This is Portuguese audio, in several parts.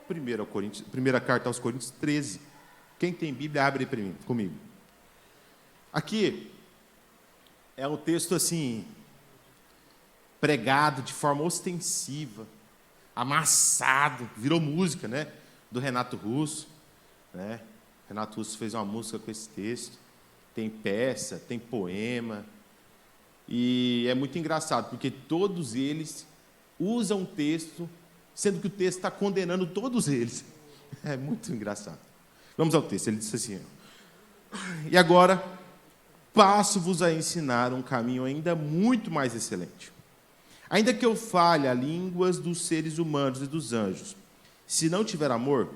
Primeira carta aos Coríntios 13. Quem tem Bíblia, abre comigo. Aqui é um texto assim, pregado de forma ostensiva, amassado, virou música, né? Do Renato Russo, né? Renato Russo fez uma música com esse texto. Tem peça, tem poema. E é muito engraçado, porque todos eles usam o texto, sendo que o texto está condenando todos eles. É muito engraçado. Vamos ao texto. Ele disse assim: e agora passo-vos a ensinar um caminho ainda muito mais excelente. Ainda que eu fale a línguas dos seres humanos e dos anjos, se não tiver amor,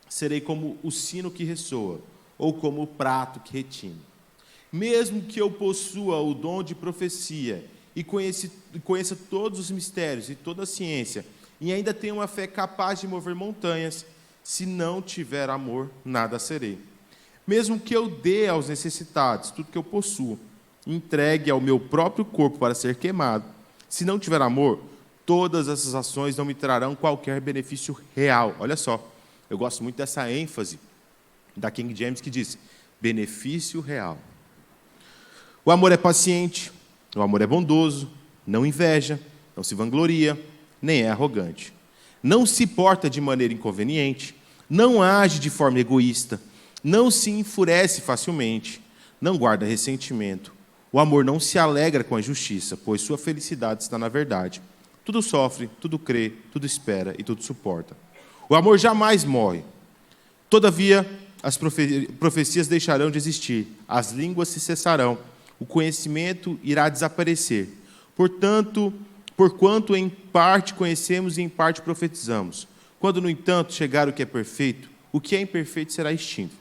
serei como o sino que ressoa, ou como o prato que retine. Mesmo que eu possua o dom de profecia e conheça todos os mistérios e toda a ciência, e ainda tenha uma fé capaz de mover montanhas, se não tiver amor, nada serei. Mesmo que eu dê aos necessitados tudo que eu possuo, entregue ao meu próprio corpo para ser queimado, se não tiver amor, todas essas ações não me trarão qualquer benefício real. Olha só, eu gosto muito dessa ênfase da King James que diz, benefício real. O amor é paciente, o amor é bondoso, não inveja, não se vangloria, nem é arrogante. Não se porta de maneira inconveniente, não age de forma egoísta, não se enfurece facilmente, não guarda ressentimento. O amor não se alegra com a injustiça, pois sua felicidade está na verdade. Tudo sofre, tudo crê, tudo espera e tudo suporta. O amor jamais morre. Todavia, as profecias deixarão de existir, as línguas se cessarão, o conhecimento irá desaparecer. Porquanto em parte conhecemos e em parte profetizamos. Quando, no entanto, chegar o que é imperfeito será extinto.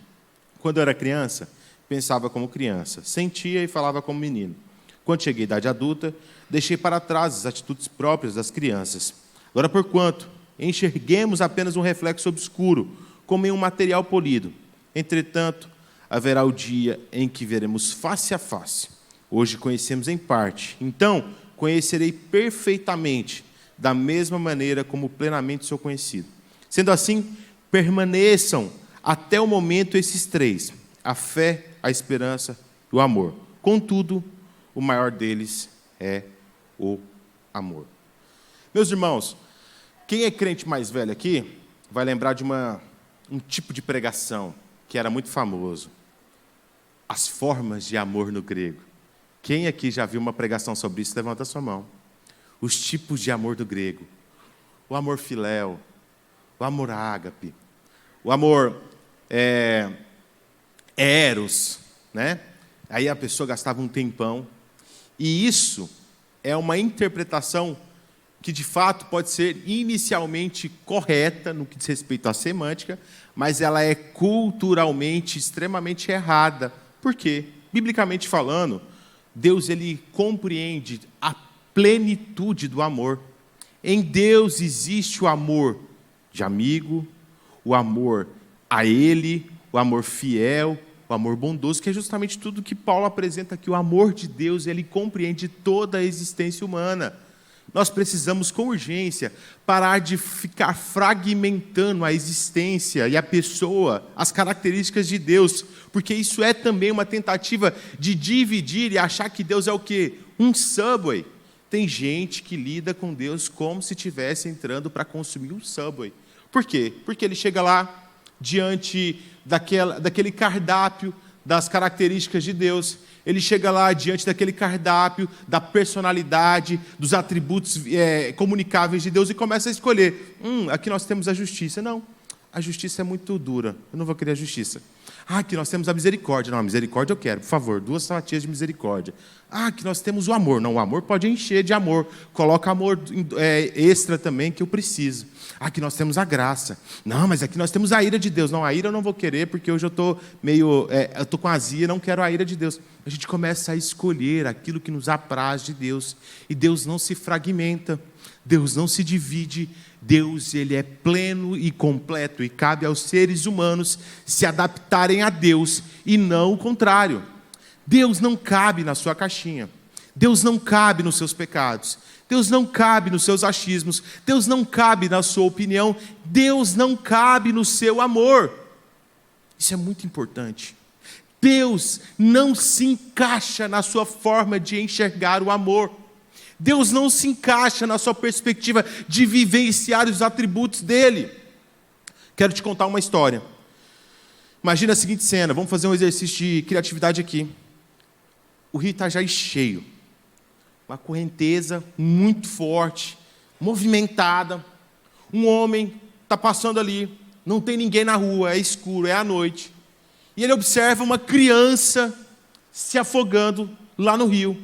Quando eu era criança, pensava como criança, sentia e falava como menino. Quando cheguei à idade adulta, deixei para trás as atitudes próprias das crianças. Agora, porquanto enxerguemos apenas um reflexo obscuro, como em um material polido. Entretanto, haverá o dia em que veremos face a face. Hoje conhecemos em parte. Então, conhecerei perfeitamente, da mesma maneira como plenamente sou conhecido. Sendo assim, permaneçam até o momento esses três: a fé, a esperança e o amor. Contudo, o maior deles é o amor. Meus irmãos, quem é crente mais velho aqui vai lembrar de um tipo de pregação que era muito famoso. As formas de amor no grego. Quem aqui já viu uma pregação sobre isso? Levanta a sua mão. Os tipos de amor do grego. O amor filéu, o amor ágape, o amor eros, né? Aí a pessoa gastava um tempão. E isso é uma interpretação que, de fato, pode ser inicialmente correta no que diz respeito à semântica, mas ela é culturalmente extremamente errada. Por quê? Biblicamente falando, Deus ele compreende a plenitude do amor. Em Deus existe o amor de amigo, o amor a Ele, o amor fiel, o amor bondoso, que é justamente tudo que Paulo apresenta aqui. O amor de Deus, ele compreende toda a existência humana. Nós precisamos, com urgência, parar de ficar fragmentando a existência e a pessoa, as características de Deus, porque isso é também uma tentativa de dividir e achar que Deus é o quê? Um Subway. Tem gente que lida com Deus como se estivesse entrando para consumir um Subway. Por quê? Porque ele chega lá, diante daquele cardápio das características de Deus, ele chega lá diante daquele cardápio da personalidade, dos atributos comunicáveis de Deus e começa a escolher. Aqui nós temos a justiça. Não, a justiça é muito dura, eu não vou querer a justiça. Aqui nós temos a misericórdia. Não, a misericórdia eu quero, por favor, 2 fatias de misericórdia. Aqui nós temos o amor. Não, o amor pode encher de amor. Coloca amor extra também que eu preciso. Aqui nós temos a graça. Não, mas aqui nós temos a ira de Deus. Não, a ira eu não vou querer porque hoje eu estou eu estou com azia, não quero a ira de Deus. A gente começa a escolher aquilo que nos apraz de Deus. E Deus não se fragmenta. Deus não se divide. Deus ele é pleno e completo e cabe aos seres humanos se adaptarem a Deus e não o contrário. Deus não cabe na sua caixinha. Deus não cabe nos seus pecados. Deus não cabe nos seus achismos. Deus não cabe na sua opinião. Deus não cabe no seu amor. Isso é muito importante. Deus não se encaixa na sua forma de enxergar o amor. Deus não se encaixa na sua perspectiva de vivenciar os atributos dele. Quero te contar uma história. Imagina a seguinte cena, vamos fazer um exercício de criatividade aqui. O rio Itajaí cheio. Uma correnteza muito forte, movimentada. Um homem está passando ali, não tem ninguém na rua, é escuro, é à noite. E ele observa uma criança se afogando lá no rio.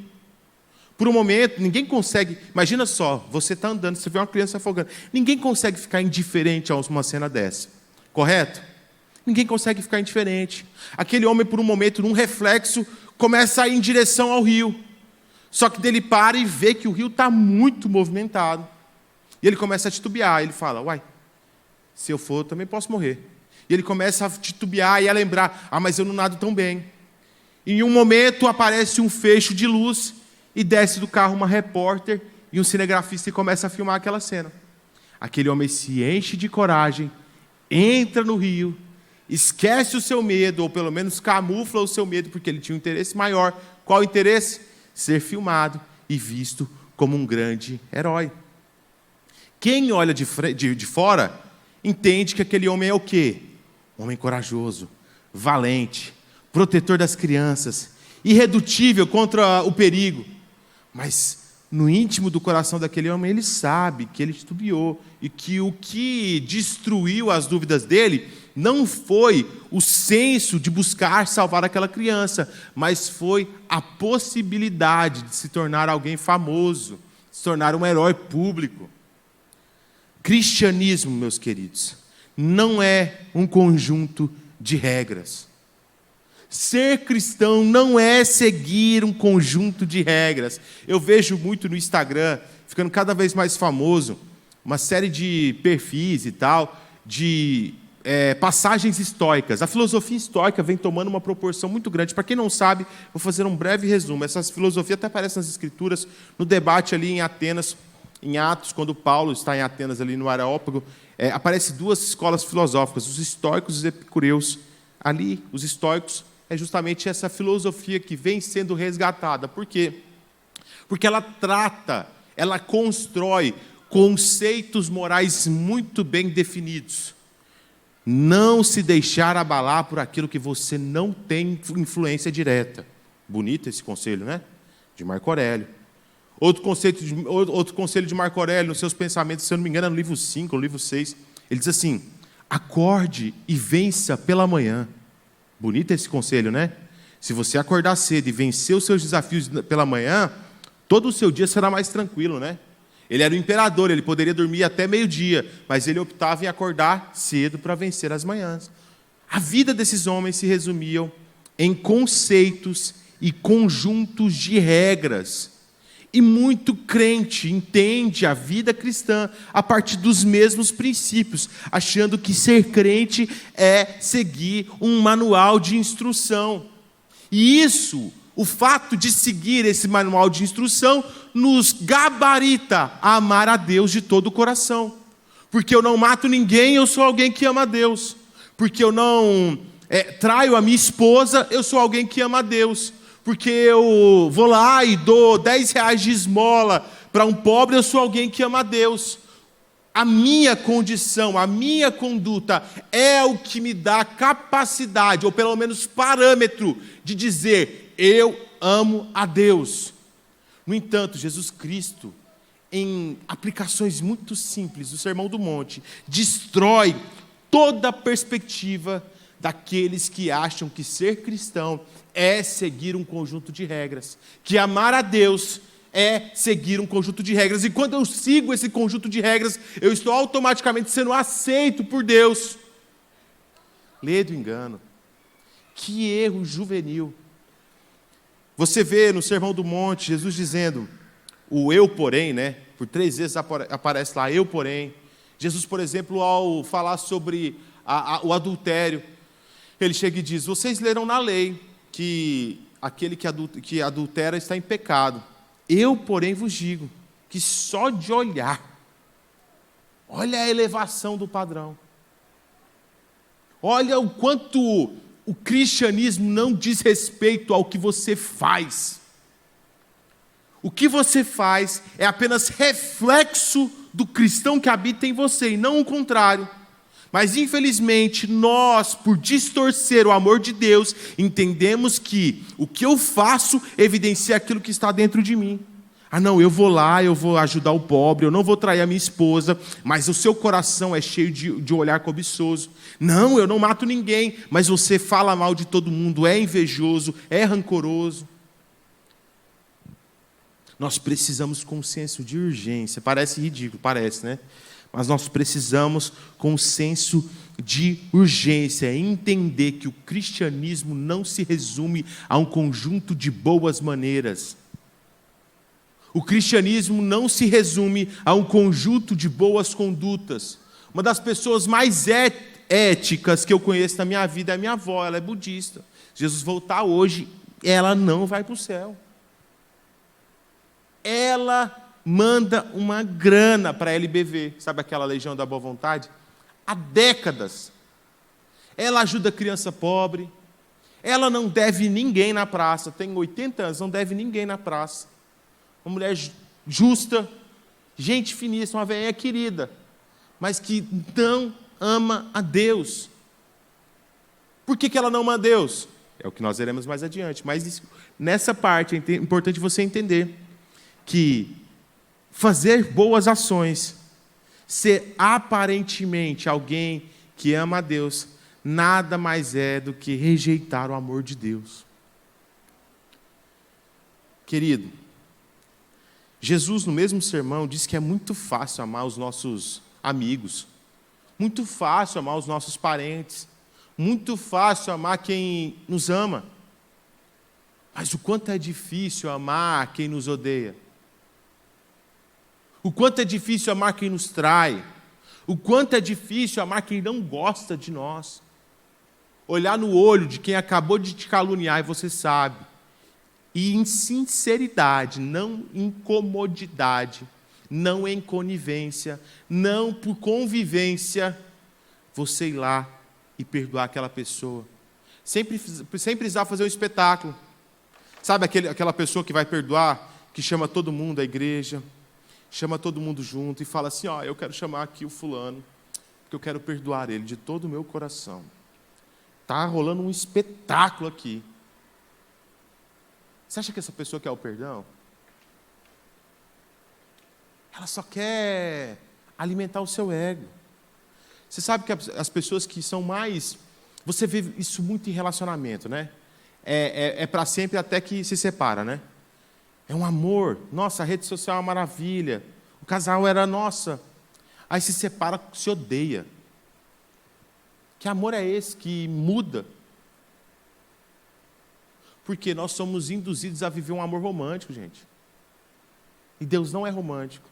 Por um momento, ninguém consegue... Imagina só, você está andando, você vê uma criança se afogando. Ninguém consegue ficar indiferente a uma cena dessa. Correto? Ninguém consegue ficar indiferente. Aquele homem, por um momento, num reflexo, começa a ir em direção ao rio. Só que dele para e vê que o rio está muito movimentado. E ele começa a titubear. Ele fala, uai, se eu for, eu também posso morrer. E ele começa a titubear e a lembrar, mas eu não nado tão bem. E em um momento aparece um feixe de luz e desce do carro uma repórter e um cinegrafista e começa a filmar aquela cena. Aquele homem se enche de coragem, entra no rio, esquece o seu medo, ou pelo menos camufla o seu medo, porque ele tinha um interesse maior. Qual o interesse? Ser filmado e visto como um grande herói. Quem olha de fora, entende que aquele homem é o quê? Um homem corajoso, valente, protetor das crianças, irredutível contra o perigo. Mas no íntimo do coração daquele homem, ele sabe que ele titubeou e que o que destruiu as dúvidas dele não foi o senso de buscar salvar aquela criança, mas foi a possibilidade de se tornar alguém famoso, se tornar um herói público. Cristianismo, meus queridos, não é um conjunto de regras. Ser cristão não é seguir um conjunto de regras. Eu vejo muito no Instagram, ficando cada vez mais famoso, uma série de perfis e tal, de passagens estoicas. A filosofia estoica vem tomando uma proporção muito grande. Para quem não sabe, vou fazer um breve resumo. Essa filosofia até aparece nas Escrituras, no debate ali em Atenas, em Atos, quando Paulo está em Atenas, ali no Areópago, aparecem duas escolas filosóficas, os estoicos e os epicureus. Ali, os estoicos é justamente essa filosofia que vem sendo resgatada. Por quê? Porque ela trata, ela constrói conceitos morais muito bem definidos. Não se deixar abalar por aquilo que você não tem influência direta. Bonito esse conselho, né? De Marco Aurélio. Outro conselho de Marco Aurélio, nos seus pensamentos, se eu não me engano, é no livro 5, no livro 6, ele diz assim, acorde e vença pela manhã. Bonito esse conselho, né? Se você acordar cedo e vencer os seus desafios pela manhã, todo o seu dia será mais tranquilo, né? Ele era o imperador, ele poderia dormir até meio-dia, mas ele optava em acordar cedo para vencer as manhãs. A vida desses homens se resumiam em conceitos e conjuntos de regras. E muito crente entende a vida cristã a partir dos mesmos princípios, achando que ser crente é seguir um manual de instrução. E isso, o fato de seguir esse manual de instrução, nos gabarita a amar a Deus de todo o coração. Porque eu não mato ninguém, eu sou alguém que ama a Deus. Porque eu não traio a minha esposa, eu sou alguém que ama a Deus. Porque eu vou lá e dou 10 reais de esmola para um pobre, eu sou alguém que ama a Deus. A minha condição, a minha conduta é o que me dá capacidade, ou pelo menos parâmetro, de dizer, eu amo a Deus. No entanto, Jesus Cristo, em aplicações muito simples do Sermão do Monte, destrói toda a perspectiva daqueles que acham que ser cristão é seguir um conjunto de regras, que amar a Deus é seguir um conjunto de regras, e quando eu sigo esse conjunto de regras, eu estou automaticamente sendo aceito por Deus. Lê do engano. Que erro juvenil. Você vê no Sermão do Monte, Jesus dizendo, o eu porém, né? Por 3 vezes aparece lá, eu porém. Jesus, por exemplo, ao falar sobre o adultério, ele chega e diz, vocês leram na lei que aquele que adultera está em pecado. Eu, porém, vos digo que só de olhar, olha a elevação do padrão. Olha o quanto o cristianismo não diz respeito ao que você faz. O que você faz é apenas reflexo do cristão que habita em você, e não o contrário. Mas, infelizmente, nós, por distorcer o amor de Deus, entendemos que o que eu faço evidencia aquilo que está dentro de mim. Ah, não, eu vou lá, eu vou ajudar o pobre, eu não vou trair a minha esposa, mas o seu coração é cheio de olhar cobiçoso. Não, eu não mato ninguém, mas você fala mal de todo mundo, é invejoso, é rancoroso. Nós precisamos com um senso de urgência. Parece ridículo, parece, né? Mas nós precisamos com um senso de urgência, entender que o cristianismo não se resume a um conjunto de boas maneiras. O cristianismo não se resume a um conjunto de boas condutas. Uma das pessoas mais éticas que eu conheço na minha vida é a minha avó, ela é budista. Se Jesus voltar hoje, ela não vai para o céu. Ela manda uma grana para a LBV, sabe aquela Legião da Boa Vontade? Há décadas. Ela ajuda criança pobre, ela não deve ninguém na praça, tem 80 anos, não deve ninguém na praça. Uma mulher justa, gente finíssima, uma velhinha querida, mas que não ama a Deus. Por que ela não ama a Deus? É o que nós veremos mais adiante, mas nessa parte é importante você entender que fazer boas ações, ser aparentemente alguém que ama a Deus, nada mais é do que rejeitar o amor de Deus. Querido, Jesus, no mesmo sermão, disse que é muito fácil amar os nossos amigos, muito fácil amar os nossos parentes, muito fácil amar quem nos ama. Mas o quanto é difícil amar quem nos odeia. O quanto é difícil amar quem nos trai. O quanto é difícil amar quem não gosta de nós. Olhar no olho de quem acabou de te caluniar e você sabe. E em sinceridade, não em comodidade, não em conivência, não por convivência, você ir lá e perdoar aquela pessoa. Sem precisar fazer um espetáculo. Sabe aquela pessoa que vai perdoar, que chama todo mundo à igreja, chama todo mundo junto e fala assim, eu quero chamar aqui o fulano, porque eu quero perdoar ele de todo o meu coração. Está rolando um espetáculo aqui. Você acha que essa pessoa quer o perdão? Ela só quer alimentar o seu ego. Você sabe que as pessoas que são mais... Você vê isso muito em relacionamento, né? É para sempre até que se separa, né? É um amor. Nossa, a rede social é uma maravilha. O casal era nossa. Aí se separa, se odeia. Que amor é esse que muda? Porque nós somos induzidos a viver um amor romântico, gente. E Deus não é romântico.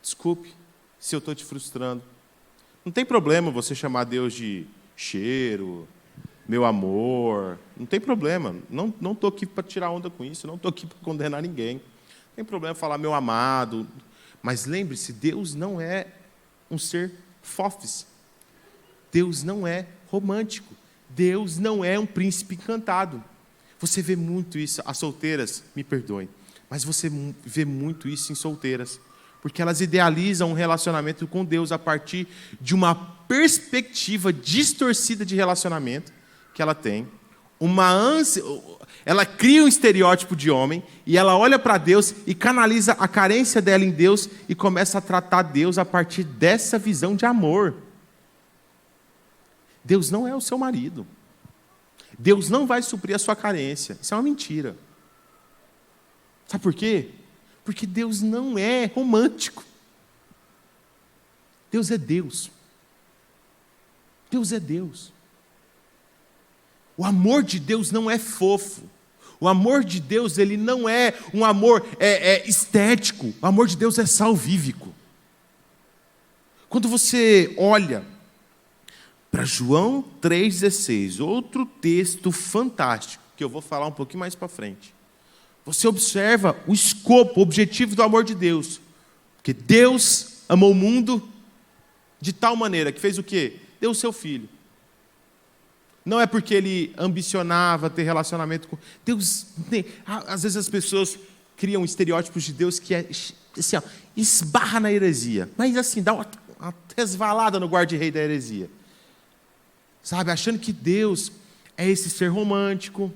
Desculpe se eu estou te frustrando. Não tem problema você chamar Deus de cheiro, meu amor. Não tem problema. Não estou aqui para tirar onda com isso. Não estou aqui para condenar ninguém. Não tem problema falar meu amado. Mas lembre-se, Deus não é um ser fofes. Deus não é romântico. Deus não é um príncipe encantado. Você vê muito isso, as solteiras, me perdoem, mas você vê muito isso em solteiras, porque elas idealizam um relacionamento com Deus a partir de uma perspectiva distorcida de relacionamento que ela tem, ela cria um estereótipo de homem, e ela olha para Deus e canaliza a carência dela em Deus e começa a tratar Deus a partir dessa visão de amor. Deus não é o seu marido. Deus não vai suprir a sua carência. Isso é uma mentira. Sabe por quê? Porque Deus não é romântico. Deus é Deus. Deus é Deus. O amor de Deus não é fofo. O amor de Deus, ele não é um amor estético. O amor de Deus é salvífico. Quando você olha para João 3,16, outro texto fantástico, que eu vou falar um pouquinho mais para frente. você observa o escopo, o objetivo do amor de Deus. Porque Deus amou o mundo de tal maneira que fez o quê? Deu o seu filho. Não é porque ele ambicionava ter relacionamento com Deus. Às vezes as pessoas criam estereótipos de Deus que é assim, ó, esbarra na heresia. Mas assim, dá uma resvalada no guarda-rei da heresia. Sabe, achando que Deus é esse ser romântico,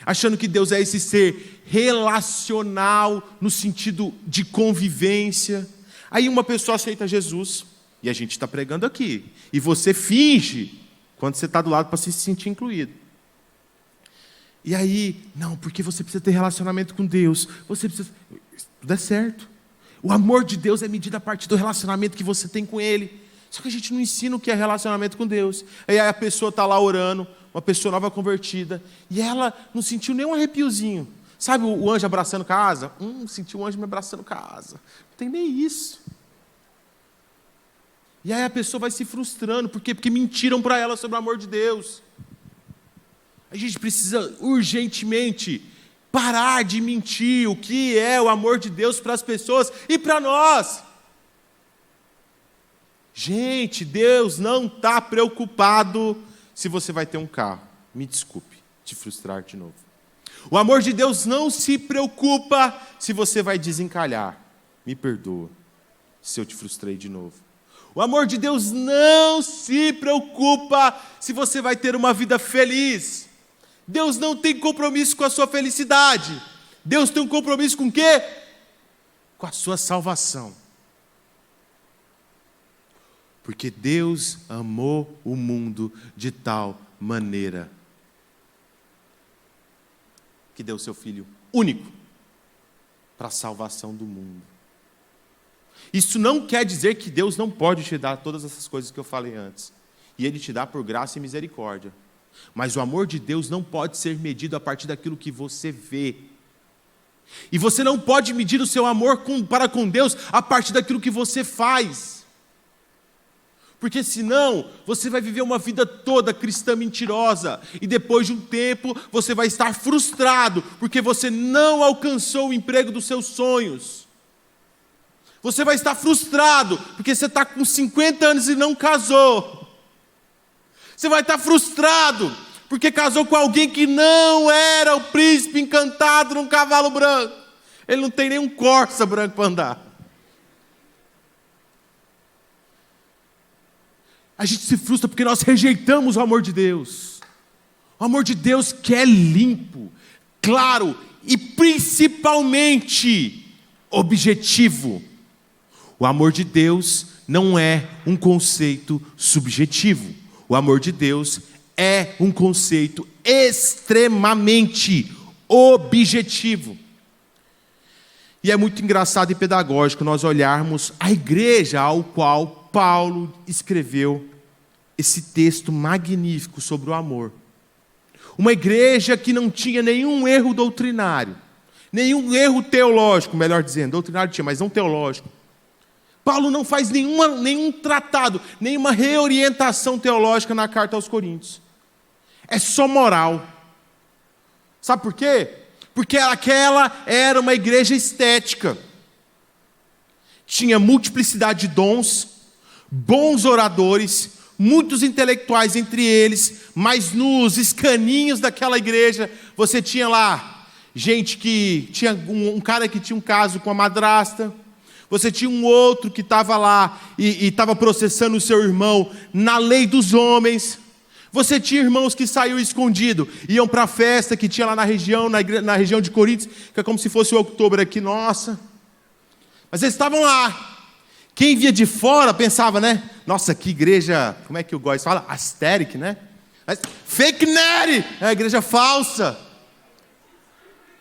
achando que Deus é esse ser relacional no sentido de convivência. Aí uma pessoa aceita Jesus, e a gente está pregando aqui, e você finge quando você está do lado para se sentir incluído. E aí, não, porque você precisa ter relacionamento com Deus, você precisa... Tudo é certo. O amor de Deus é medido a partir do relacionamento que você tem com Ele. Só que a gente não ensina o que é relacionamento com Deus. Aí a pessoa está lá orando, uma pessoa nova convertida, e ela não sentiu nem um arrepiozinho. Sabe o anjo abraçando casa? Sentiu o anjo me abraçando casa. Não tem nem isso. E aí a pessoa vai se frustrando. Por quê? Porque mentiram para ela sobre o amor de Deus. A gente precisa urgentemente parar de mentir o que é o amor de Deus para as pessoas e para nós. Gente, Deus não está preocupado se você vai ter um carro. Me desculpe te frustrar de novo. O amor de Deus não se preocupa se você vai desencalhar. Me perdoa se eu te frustrei de novo. O amor de Deus não se preocupa se você vai ter uma vida feliz. Deus não tem compromisso com a sua felicidade. Deus tem um compromisso com o quê? Com a sua salvação. Porque Deus amou o mundo de tal maneira que deu seu Filho único para a salvação do mundo. Isso não quer dizer que Deus não pode te dar todas essas coisas que eu falei antes. E Ele te dá por graça e misericórdia. Mas o amor de Deus não pode ser medido a partir daquilo que você vê. E você não pode medir o seu amor para com Deus a partir daquilo que você faz. Porque senão você vai viver uma vida toda cristã mentirosa. E depois de um tempo você vai estar frustrado porque você não alcançou o emprego dos seus sonhos. Você vai estar frustrado porque você está com 50 anos e não casou. Você vai estar frustrado porque casou com alguém que não era o príncipe encantado num cavalo branco. Ele não tem nem um Corsa branco para andar. A gente se frustra porque nós rejeitamos o amor de Deus. O amor de Deus que é limpo, claro e principalmente objetivo. O amor de Deus não é um conceito subjetivo. O amor de Deus é um conceito extremamente objetivo. E é muito engraçado e pedagógico nós olharmos a igreja ao qual Paulo escreveu esse texto magnífico sobre o amor. Uma igreja que não tinha nenhum erro doutrinário, nenhum erro teológico, melhor dizendo, doutrinário tinha, mas não teológico. Paulo não faz nenhum tratado, nenhuma reorientação teológica na carta aos Coríntios. É só moral. Sabe por quê? Porque aquela era uma igreja estética. Tinha multiplicidade de dons, bons oradores, muitos intelectuais entre eles, mas nos escaninhos daquela igreja, você tinha lá gente que tinha um cara que tinha um caso com a madrasta, você tinha um outro que estava lá e estava processando o seu irmão na lei dos homens. Você tinha irmãos que saíam escondido, iam para a festa que tinha lá na região de Coríntios, que é como se fosse o outubro aqui, nossa. Mas eles estavam lá. Quem via de fora pensava, né? Nossa, que igreja, como é que o Góis fala? Asteric, né? Mas, fake nerd, é uma igreja falsa.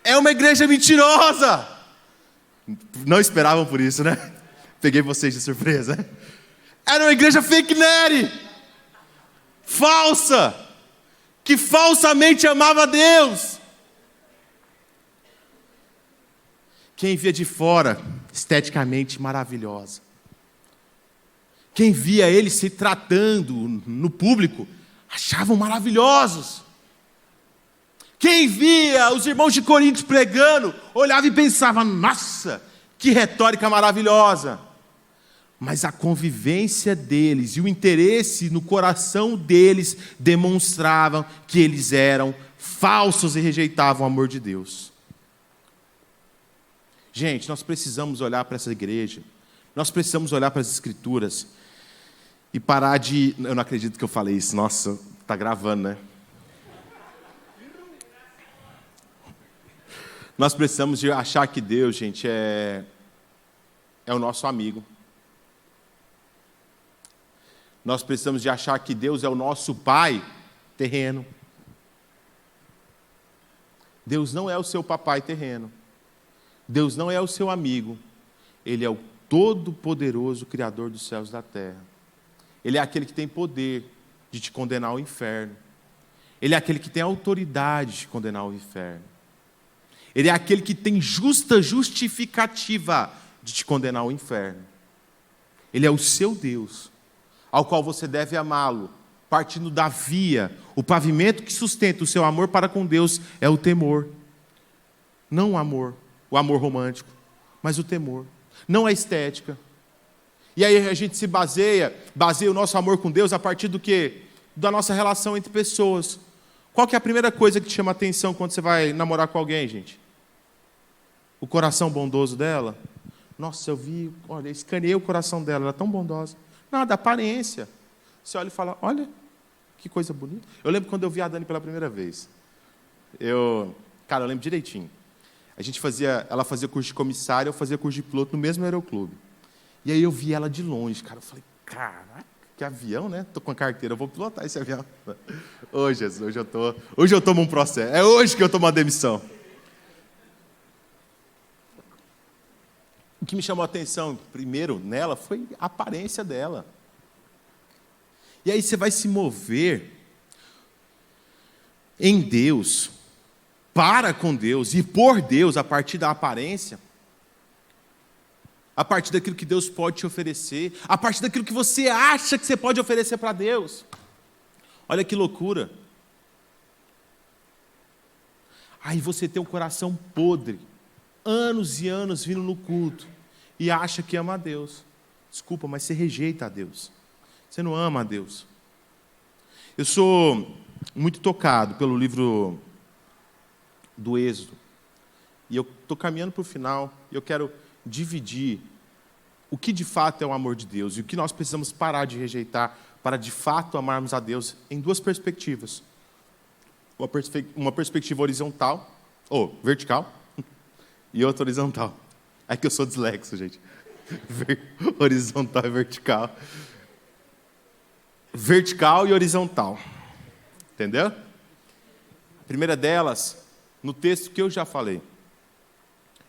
É uma igreja mentirosa. Não esperavam por isso, né? Peguei vocês de surpresa. Era uma igreja fake nerd, falsa, que falsamente amava Deus. Quem via de fora, esteticamente maravilhosa. Quem via eles se tratando no público, achavam maravilhosos. Quem via os irmãos de Corinto pregando, olhava e pensava, nossa, que retórica maravilhosa. Mas a convivência deles e o interesse no coração deles demonstravam que eles eram falsos e rejeitavam o amor de Deus. Gente, nós precisamos olhar para essa igreja, nós precisamos olhar para as Escrituras e parar de... Eu não acredito que eu falei isso, nossa, está gravando, né? Nós precisamos de achar que Deus, gente, é o nosso amigo. Nós precisamos de achar que Deus é o nosso pai terreno. Deus não é o seu papai terreno. Deus não é o seu amigo. Ele é o todo-poderoso Criador dos céus e da terra. Ele é aquele que tem poder de te condenar ao inferno. Ele é aquele que tem autoridade de te condenar ao inferno. Ele é aquele que tem justa justificativa de te condenar ao inferno. Ele é o seu Deus, ao qual você deve amá-lo, partindo da via, o pavimento que sustenta o seu amor para com Deus é o temor. Não o amor romântico, mas o temor. Não a estética. E aí a gente se baseia o nosso amor com Deus a partir do quê? Da nossa relação entre pessoas. Qual que é a primeira coisa que te chama a atenção quando você vai namorar com alguém, gente? O coração bondoso dela? Nossa, eu escaneei o coração dela, ela é tão bondosa. Não, da aparência. Você olha e fala, olha, que coisa bonita. Eu lembro quando eu vi a Dani pela primeira vez. Eu lembro direitinho. Ela fazia curso de comissário, eu fazia curso de piloto no mesmo aeroclube. E aí eu vi ela de longe, cara. Eu falei, caraca, que avião, né? Estou com a carteira, eu vou pilotar esse avião. Ô, Jesus, hoje eu tomo um processo. É hoje que eu tomo uma demissão. O que me chamou a atenção primeiro nela foi a aparência dela. E aí você vai se mover em Deus, para com Deus e por Deus a partir da aparência, a partir daquilo que Deus pode te oferecer, a partir daquilo que você acha que você pode oferecer para Deus. Olha que loucura. Aí você tem um coração podre, anos e anos vindo no culto, e acha que ama a Deus. Desculpa, mas você rejeita a Deus. Você não ama a Deus. Eu sou muito tocado pelo livro do Êxodo. E eu estou caminhando para o final, e eu quero dividir o que de fato é o amor de Deus, e o que nós precisamos parar de rejeitar, para de fato amarmos a Deus, em duas perspectivas. Uma perspectiva horizontal, ou vertical, e outra horizontal. É que eu sou dislexo, gente. Horizontal e vertical. Vertical e horizontal. Entendeu? A primeira delas, no texto que eu já falei.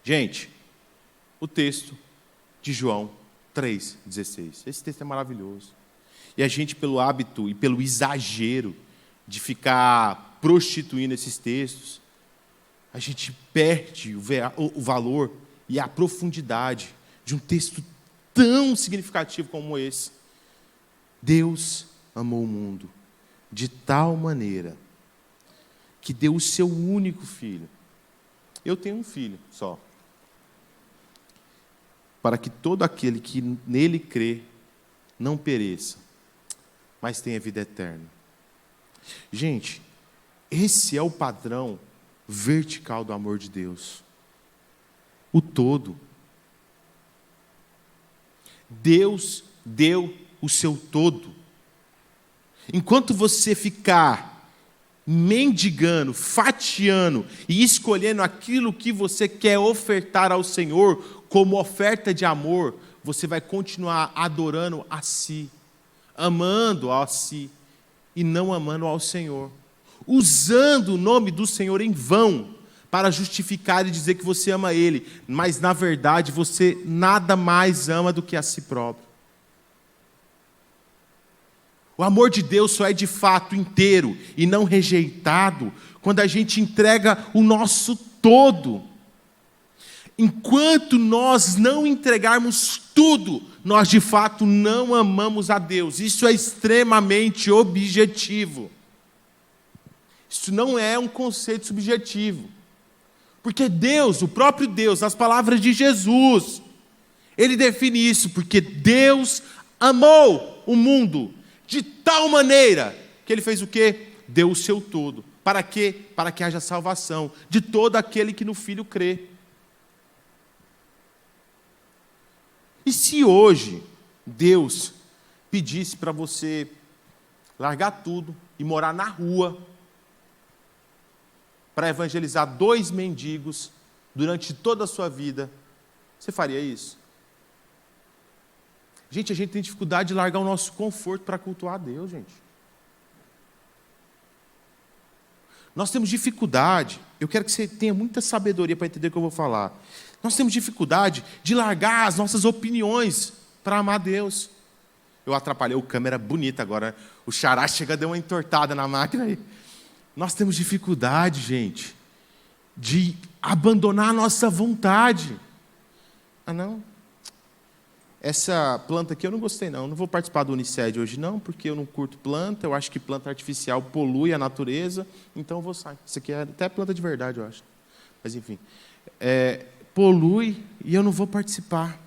Gente, o texto de João 3,16. Esse texto é maravilhoso. E a gente, pelo hábito e pelo exagero de ficar prostituindo esses textos, a gente perde o valor e a profundidade de um texto tão significativo como esse. Deus amou o mundo de tal maneira que deu o seu único filho. Eu tenho um filho só. Para que todo aquele que nele crê não pereça, mas tenha vida eterna. Gente, esse é o padrão vertical do amor de Deus. O todo. Deus deu o seu todo. Enquanto você ficar mendigando, fatiando e escolhendo aquilo que você quer ofertar ao Senhor como oferta de amor, você vai continuar adorando a si, amando a si e não amando ao Senhor, usando o nome do Senhor em vão para justificar e dizer que você ama Ele, mas na verdade você nada mais ama do que a si próprio. O amor de Deus só é de fato inteiro e não rejeitado quando a gente entrega o nosso todo. Enquanto nós não entregarmos tudo, nós de fato não amamos a Deus. Isso é extremamente objetivo. Isso não é um conceito subjetivo. Porque Deus, o próprio Deus, nas palavras de Jesus, Ele define isso, porque Deus amou o mundo de tal maneira que Ele fez o quê? Deu o seu todo. Para quê? Para que haja salvação de todo aquele que no Filho crê. E se hoje Deus pedisse para você largar tudo e morar na rua para evangelizar 2 mendigos durante toda a sua vida, você faria isso? Gente, a gente tem dificuldade de largar o nosso conforto para cultuar a Deus, gente. Nós temos dificuldade, eu quero que você tenha muita sabedoria para entender o que eu vou falar. Nós temos dificuldade de largar as nossas opiniões para amar Deus. Eu atrapalhei o câmera bonita agora, o xará chega, deu uma entortada na máquina aí. Nós temos dificuldade, gente, de abandonar a nossa vontade. Ah, não? Essa planta aqui eu não gostei, não. Não vou participar do Uniced hoje, não, porque eu não curto planta. Eu acho que planta artificial polui a natureza, então eu vou sair. Isso aqui é até planta de verdade, eu acho. Mas, enfim. Polui e eu não vou participar.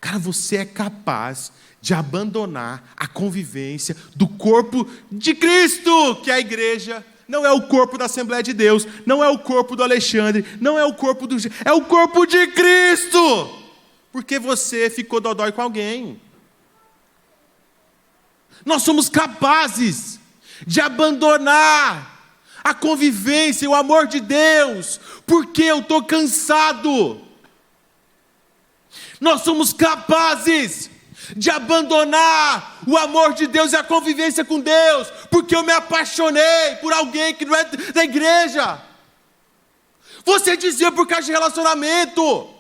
Cara, você é capaz de abandonar a convivência do corpo de Cristo, que é a igreja. Não é o corpo da Assembleia de Deus, não é o corpo do Alexandre, não é o corpo do... É o corpo de Cristo! Porque você ficou dodói com alguém. Nós somos capazes de abandonar a convivência e o amor de Deus, porque eu estou cansado. Nós somos capazes de abandonar o amor de Deus e a convivência com Deus, porque eu me apaixonei por alguém que não é da igreja. Você dizia por causa de relacionamento.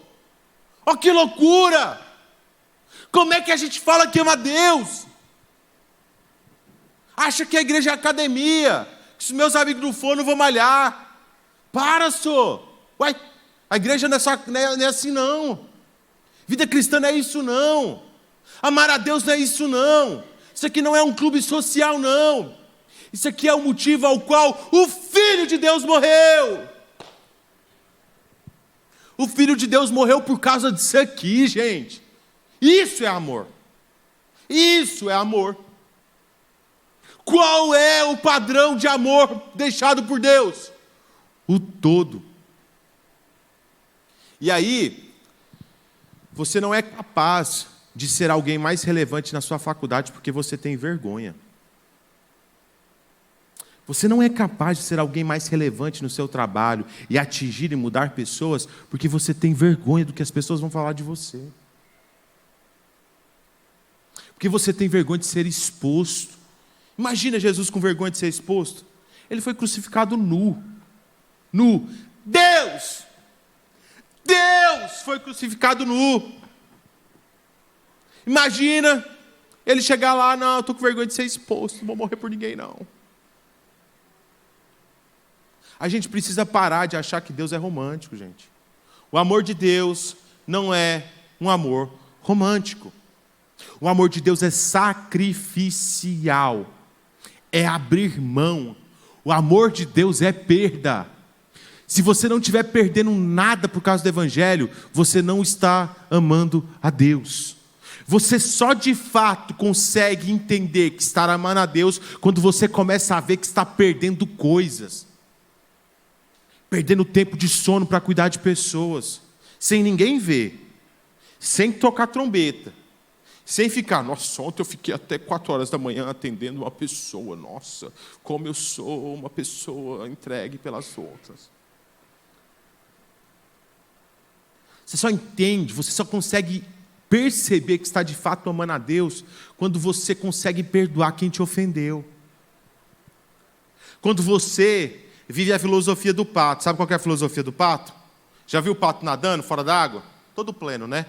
Oh, que loucura! Como é que a gente fala que ama Deus? Acha que a igreja é academia, que se meus amigos não for, não vou malhar. Para, senhor! Uai, a igreja não é assim, não. Vida cristã não é isso, não. Amar a Deus não é isso, não. Isso aqui não é um clube social, não. Isso aqui é o motivo ao qual o Filho de Deus morreu. O Filho de Deus morreu por causa disso aqui, gente. Isso é amor. Isso é amor. Qual é o padrão de amor deixado por Deus? O todo. E aí, você não é capaz de ser alguém mais relevante na sua faculdade porque você tem vergonha. Você não é capaz de ser alguém mais relevante no seu trabalho e atingir e mudar pessoas porque você tem vergonha do que as pessoas vão falar de você. Porque você tem vergonha de ser exposto. Imagina Jesus com vergonha de ser exposto. Ele foi crucificado nu. Nu. Deus foi crucificado nu. Imagina ele chegar lá, não, eu estou com vergonha de ser exposto, não vou morrer por ninguém, não. A gente precisa parar de achar que Deus é romântico, gente. O amor de Deus não é um amor romântico. O amor de Deus é sacrificial. É abrir mão. O amor de Deus é perda. Se você não estiver perdendo nada por causa do Evangelho, você não está amando a Deus. Você só de fato consegue entender que está amando a Deus quando você começa a ver que está perdendo coisas. Perdendo tempo de sono para cuidar de pessoas. Sem ninguém ver. Sem tocar trombeta. Sem ficar, nossa, ontem eu fiquei até 4 horas da manhã atendendo uma pessoa. Nossa, como eu sou uma pessoa entregue pelas outras. Você só entende, você só consegue perceber que está de fato amando a Deus quando você consegue perdoar quem te ofendeu. Quando você vive a filosofia do pato. Sabe qual que é a filosofia do pato? Já viu o pato nadando fora d'água? Todo pleno, né?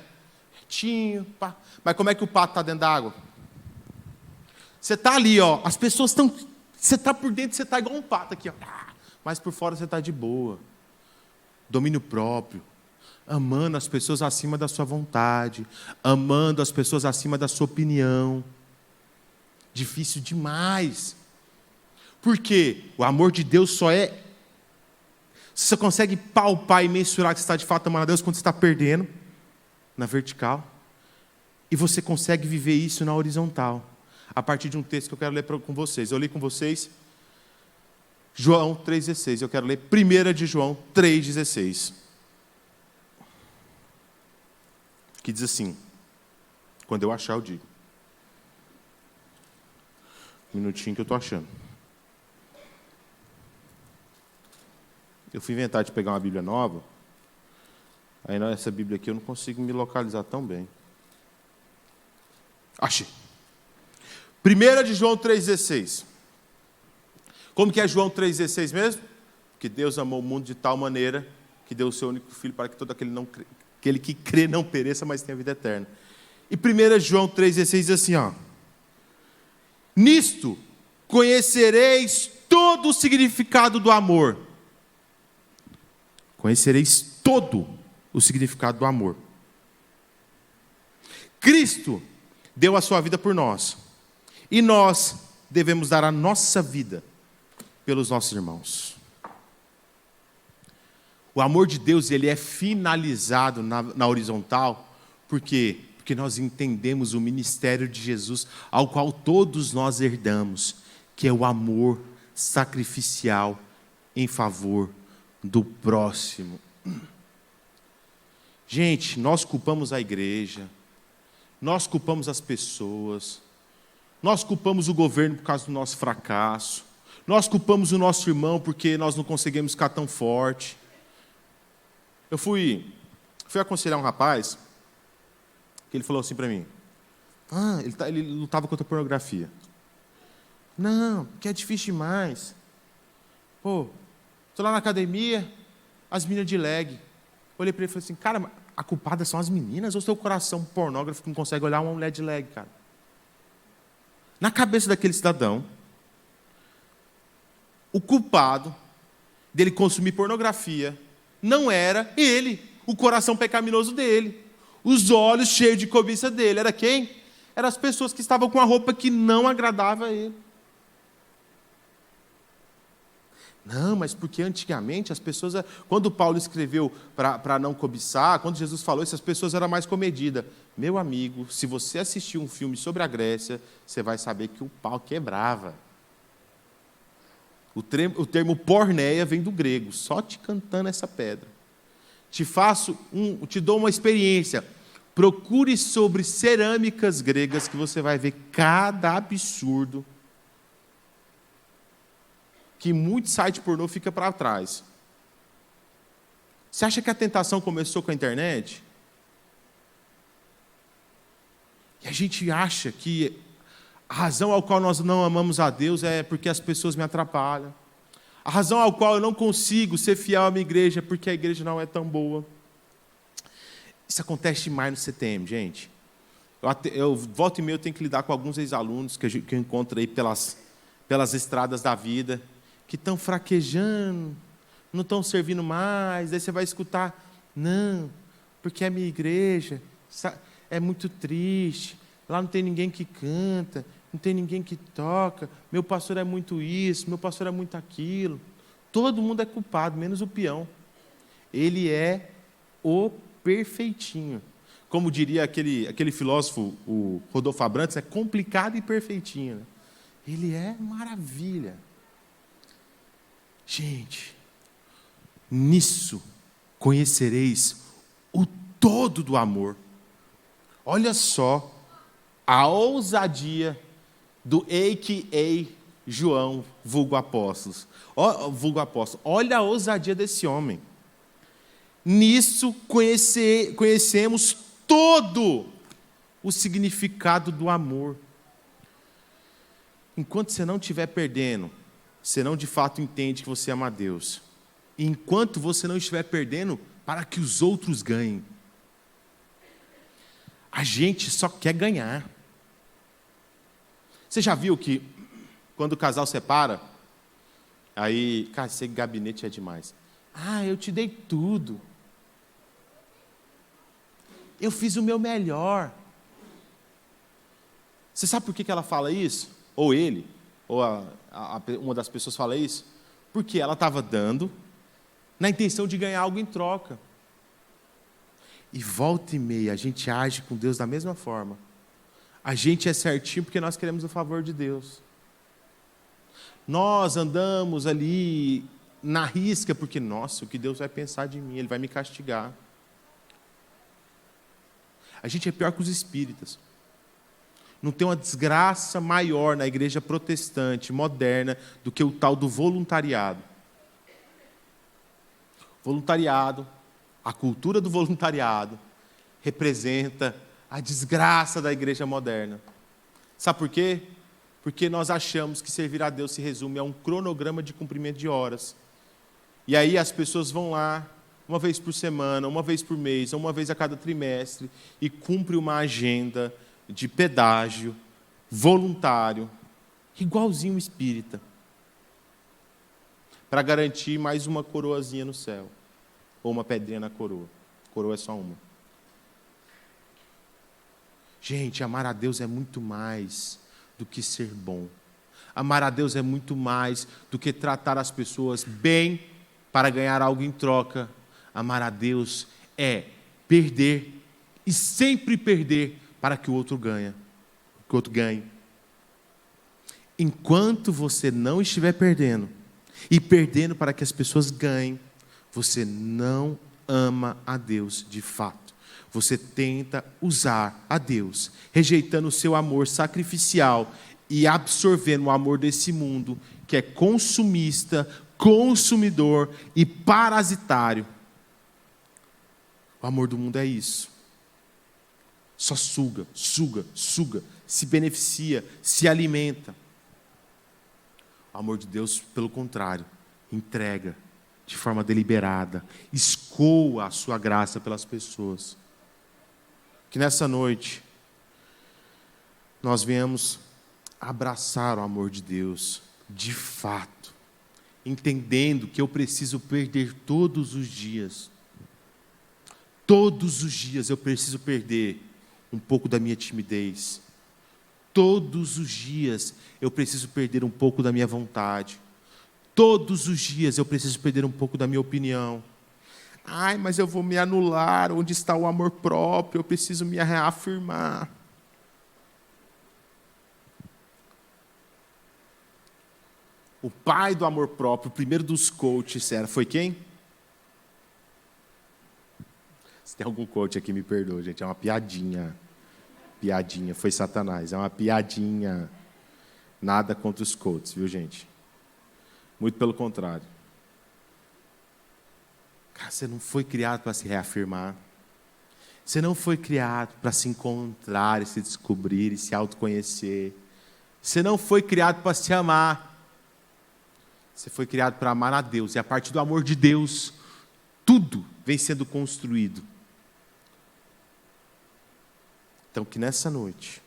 Retinho, pá. Mas como é que o pato está dentro d'água? Você está ali, ó. As pessoas estão... Você está por dentro, você está igual um pato aqui, ó. Mas por fora você está de boa. Domínio próprio. Amando as pessoas acima da sua vontade. Amando as pessoas acima da sua opinião. Difícil demais. Porque o amor de Deus só é... Você consegue palpar e mensurar que você está de fato amando a Deus quando você está perdendo na vertical. E você consegue viver isso na horizontal. A partir de um texto que eu quero ler com vocês. Eu li com vocês João 3,16. Eu quero ler 1 de João 3,16. Que diz assim. Quando eu achar, eu digo. Um minutinho que eu estou achando. Eu fui inventar de pegar uma Bíblia nova. Aí nessa Bíblia aqui eu não consigo me localizar tão bem. Achei. 1 de João 3,16. Como que é João 3,16 mesmo? Que Deus amou o mundo de tal maneira que deu o seu único filho para que todo aquele que crê não pereça, mas tenha vida eterna. E 1 João 3,16 diz assim, ó. Nisto conhecereis todo o significado do amor. Conhecereis todo o significado do amor. Cristo deu a sua vida por nós. E nós devemos dar a nossa vida pelos nossos irmãos. O amor de Deus, ele é finalizado na horizontal. Por quê? Porque nós entendemos o ministério de Jesus, ao qual todos nós herdamos, que é o amor sacrificial em favor do próximo. Gente, nós culpamos a igreja, nós culpamos as pessoas, nós culpamos o governo por causa do nosso fracasso, nós culpamos o nosso irmão porque nós não conseguimos ficar tão forte. Eu fui aconselhar um rapaz, que ele falou assim para mim, ele lutava contra a pornografia. Não, porque é difícil demais. Pô, estou lá na academia, as meninas de leg. Olhei para ele e falei assim, cara, a culpada são as meninas ou seu coração pornógrafo que não consegue olhar uma mulher de leg, cara? Na cabeça daquele cidadão, o culpado dele consumir pornografia não era ele, o coração pecaminoso dele, os olhos cheios de cobiça dele. Era quem? Eram as pessoas que estavam com a roupa que não agradava a ele. Não, mas porque antigamente as pessoas, quando Paulo escreveu para não cobiçar, quando Jesus falou isso, as pessoas eram mais comedidas. Meu amigo, se você assistir um filme sobre a Grécia, você vai saber que o pau quebrava. O termo porneia vem do grego, só te cantando essa pedra. Te dou uma experiência. Procure sobre cerâmicas gregas que você vai ver cada absurdo que muito site pornô fica para trás. Você acha que a tentação começou com a internet? E a gente acha que a razão ao qual nós não amamos a Deus é porque as pessoas me atrapalham. A razão ao qual eu não consigo ser fiel à minha igreja é porque a igreja não é tão boa. Isso acontece demais no CTM, gente. Eu volta e meia eu tenho que lidar com alguns ex-alunos que eu encontro aí pelas estradas da vida, que estão fraquejando, não estão servindo mais. Aí você vai escutar, não, porque a minha igreja é muito triste, lá não tem ninguém que canta, não tem ninguém que toca, meu pastor é muito isso, meu pastor é muito aquilo. Todo mundo é culpado, menos o peão. Ele é o perfeitinho. Como diria aquele filósofo, o Rodolfo Abrantes, é complicado e perfeitinho. Né? Ele é maravilha. Gente, nisso conhecereis o todo do amor. Olha só a ousadia do a.k.a. João, vulgo apóstolo. Olha a ousadia desse homem. Nisso conhecemos todo o significado do amor. Enquanto você não estiver perdendo, você não de fato entende que você ama a Deus. E enquanto você não estiver perdendo, para que os outros ganhem. A gente só quer ganhar. Você já viu que quando o casal separa, aí, cara, esse gabinete é demais. Eu te dei tudo. Eu fiz o meu melhor. Você sabe por que ela fala isso? Ou ele? ou uma das pessoas fala isso, porque ela estava dando na intenção de ganhar algo em troca. E volta e meia, a gente age com Deus da mesma forma. A gente é certinho porque nós queremos o favor de Deus. Nós andamos ali na risca porque, nossa, o que Deus vai pensar de mim? Ele vai me castigar. A gente é pior que os espíritas. Não tem uma desgraça maior na igreja protestante, moderna, do que o tal do voluntariado. Voluntariado, a cultura do voluntariado, representa a desgraça da igreja moderna. Sabe por quê? Porque nós achamos que servir a Deus se resume a um cronograma de cumprimento de horas. E aí as pessoas vão lá, uma vez por semana, uma vez por mês, ou uma vez a cada trimestre, e cumpre uma agenda de pedágio, voluntário, igualzinho o espírita, para garantir mais uma coroazinha no céu, ou uma pedrinha na coroa. Coroa é só uma. Gente, amar a Deus é muito mais do que ser bom. Amar a Deus é muito mais do que tratar as pessoas bem para ganhar algo em troca. Amar a Deus é perder e sempre perder para que o outro ganhe. Enquanto você não estiver perdendo e perdendo para que as pessoas ganhem, você não ama a Deus de fato. Você tenta usar a Deus, rejeitando o seu amor sacrificial e absorvendo o amor desse mundo, que é consumista, consumidor e parasitário. O amor do mundo é isso. Só suga, se beneficia, se alimenta. O amor de Deus, pelo contrário, entrega de forma deliberada, escoa a sua graça pelas pessoas. Que nessa noite nós venhamos abraçar o amor de Deus, de fato, entendendo que eu preciso perder todos os dias. Todos os dias eu preciso perder um pouco da minha timidez. Todos os dias eu preciso perder um pouco da minha vontade. Todos os dias eu preciso perder um pouco da minha opinião. Ai, mas eu vou me anular, onde está o amor próprio? Eu preciso me reafirmar. O pai do amor próprio, o primeiro dos coaches, foi quem? Se tem algum coach aqui, me perdoa, gente, é uma piadinha. Piadinha, foi Satanás, é uma piadinha. Nada contra os coaches, viu, gente? Muito pelo contrário. Cara, você não foi criado para se reafirmar. Você não foi criado para se encontrar e se descobrir e se autoconhecer. Você não foi criado para se amar. Você foi criado para amar a Deus. E a partir do amor de Deus, tudo vem sendo construído. Então, que nessa noite,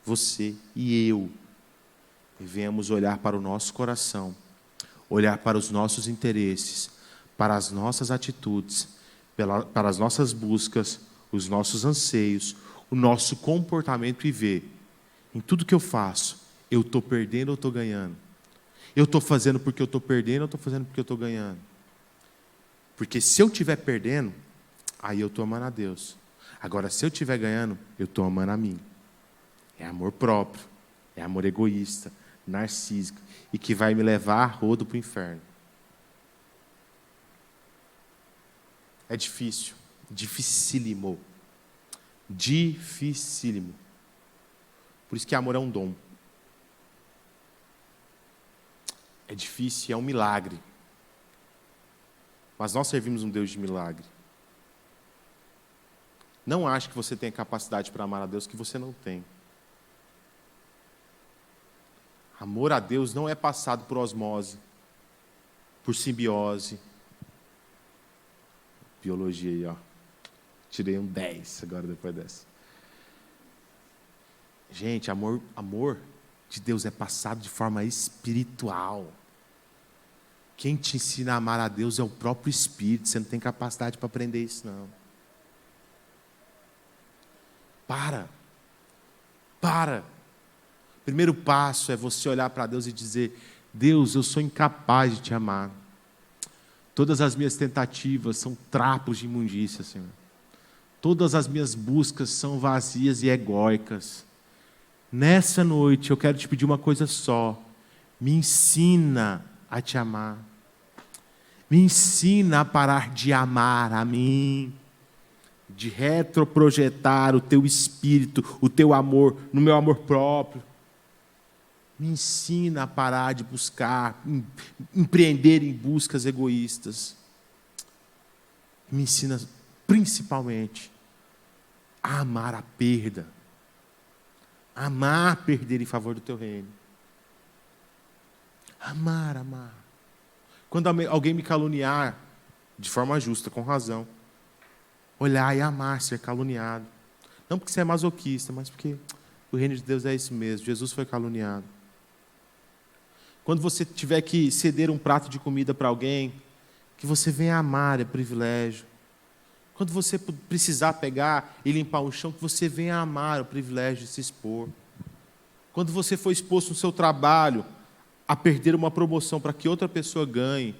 você e eu devemos olhar para o nosso coração, olhar para os nossos interesses, para as nossas atitudes, para as nossas buscas, os nossos anseios, o nosso comportamento e ver, em tudo que eu faço, eu estou perdendo ou estou ganhando? Eu estou fazendo porque eu estou perdendo ou estou fazendo porque eu estou ganhando? Porque se eu estiver perdendo, aí eu estou amando a Deus. Agora, se eu estiver ganhando, eu estou amando a mim. É amor próprio, é amor egoísta, narcísico, e que vai me levar a rodo para o inferno. É difícil, dificílimo. Dificílimo. Por isso que amor é um dom. É difícil, é um milagre. Mas nós servimos um Deus de milagre. Não ache que você tem capacidade para amar a Deus que você não tem. Amor a Deus não é passado por osmose, por simbiose. Biologia aí, ó. Tirei um 10 agora depois dessa. Gente, amor de Deus é passado de forma espiritual. Quem te ensina a amar a Deus é o próprio Espírito. Você não tem capacidade para aprender isso, não. Para. Primeiro passo é você olhar para Deus e dizer: Deus, eu sou incapaz de te amar. Todas as minhas tentativas são trapos de imundícia, Senhor. Todas as minhas buscas são vazias e egóicas. Nessa noite eu quero te pedir uma coisa só: me ensina a te amar. Me ensina a parar de amar a mim, de retroprojetar o teu espírito, o teu amor, no meu amor próprio. Me ensina a parar de buscar, empreender em buscas egoístas. Me ensina, principalmente, a amar a perda. Amar perder em favor do teu reino. Amar. Quando alguém me caluniar, de forma justa, com razão, olhar e amar ser caluniado. Não porque você é masoquista, mas porque o reino de Deus é isso mesmo. Jesus foi caluniado. Quando você tiver que ceder um prato de comida para alguém, que você venha amar, é privilégio. Quando você precisar pegar e limpar o chão, que você venha amar, é o privilégio de se expor. Quando você for exposto no seu trabalho a perder uma promoção para que outra pessoa ganhe,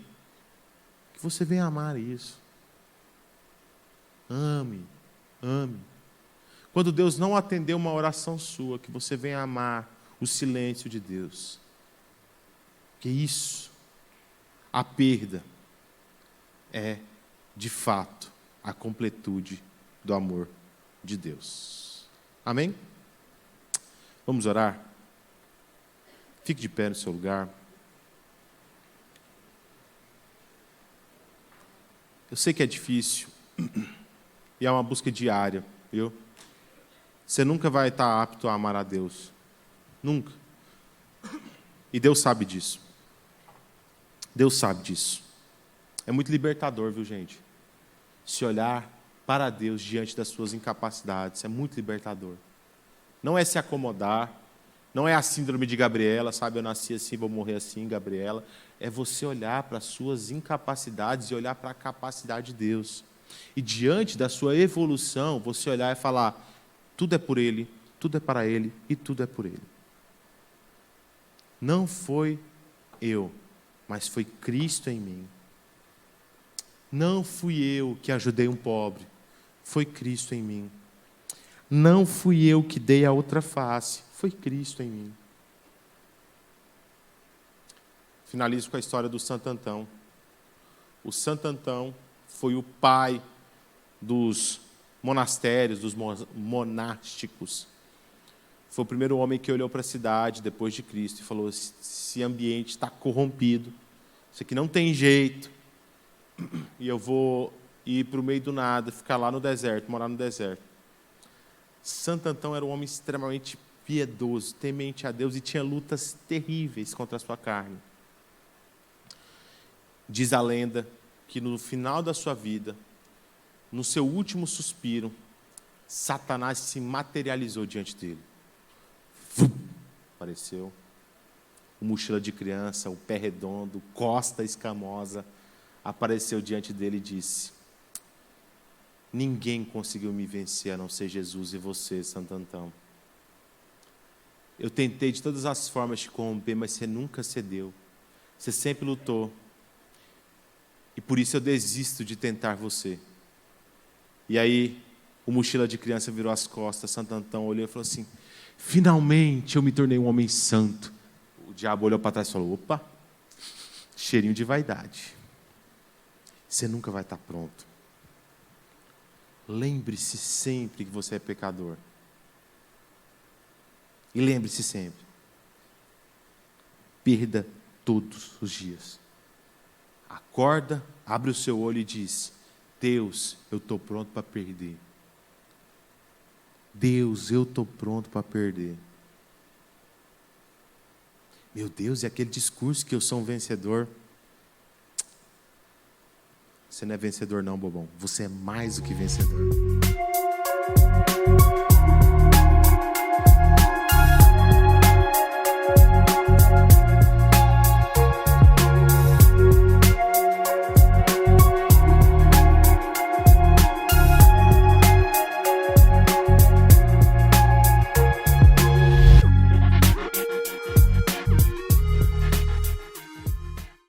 que você venha amar isso. Ame. Quando Deus não atender uma oração sua, que você venha amar o silêncio de Deus. Que isso, a perda, é, de fato, a completude do amor de Deus. Amém? Vamos orar? Fique de pé no seu lugar. Eu sei que é difícil, e é uma busca diária, viu? Você nunca vai estar apto a amar a Deus. Nunca. E Deus sabe disso. Deus sabe disso. É muito libertador, viu, gente? Se olhar para Deus diante das suas incapacidades. É muito libertador. Não é se acomodar. Não é a síndrome de Gabriela, sabe? Eu nasci assim, vou morrer assim, Gabriela. É você olhar para as suas incapacidades e olhar para a capacidade de Deus. E diante da sua evolução, você olhar e falar: tudo é por Ele, tudo é para Ele e tudo é por Ele. Não foi eu, mas foi Cristo em mim. Não fui eu que ajudei um pobre, foi Cristo em mim. Não fui eu que dei a outra face, foi Cristo em mim. Finalizo com a história do Santo Antão. O Santo Antão foi o pai dos monastérios, dos monásticos. Foi o primeiro homem que olhou para a cidade depois de Cristo e falou: esse ambiente está corrompido, isso aqui não tem jeito, e eu vou ir para o meio do nada, ficar lá no deserto, morar no deserto. Santo Antão era um homem extremamente piedoso, temente a Deus, e tinha lutas terríveis contra a sua carne. Diz a lenda que no final da sua vida, no seu último suspiro, Satanás se materializou diante dele. Apareceu o mochila de criança, o pé redondo, costa escamosa, apareceu diante dele e disse: ninguém conseguiu me vencer a não ser Jesus e você, Santo Antão. Eu tentei de todas as formas te corromper, mas você nunca cedeu. Você sempre lutou. E por isso eu desisto de tentar você. E aí, o mochila de criança virou as costas, Santo Antão olhou e falou assim: finalmente eu me tornei um homem santo. O diabo olhou para trás e falou: opa, cheirinho de vaidade. Você nunca vai estar pronto. Lembre-se sempre que você é pecador. E lembre-se sempre: perda todos os dias. Acorda, abre o seu olho e diz: Deus, eu estou pronto para perder. Deus, eu estou pronto para perder. Meu Deus, e aquele discurso que eu sou um vencedor? Você não é vencedor não, bobão. Você é mais do que vencedor.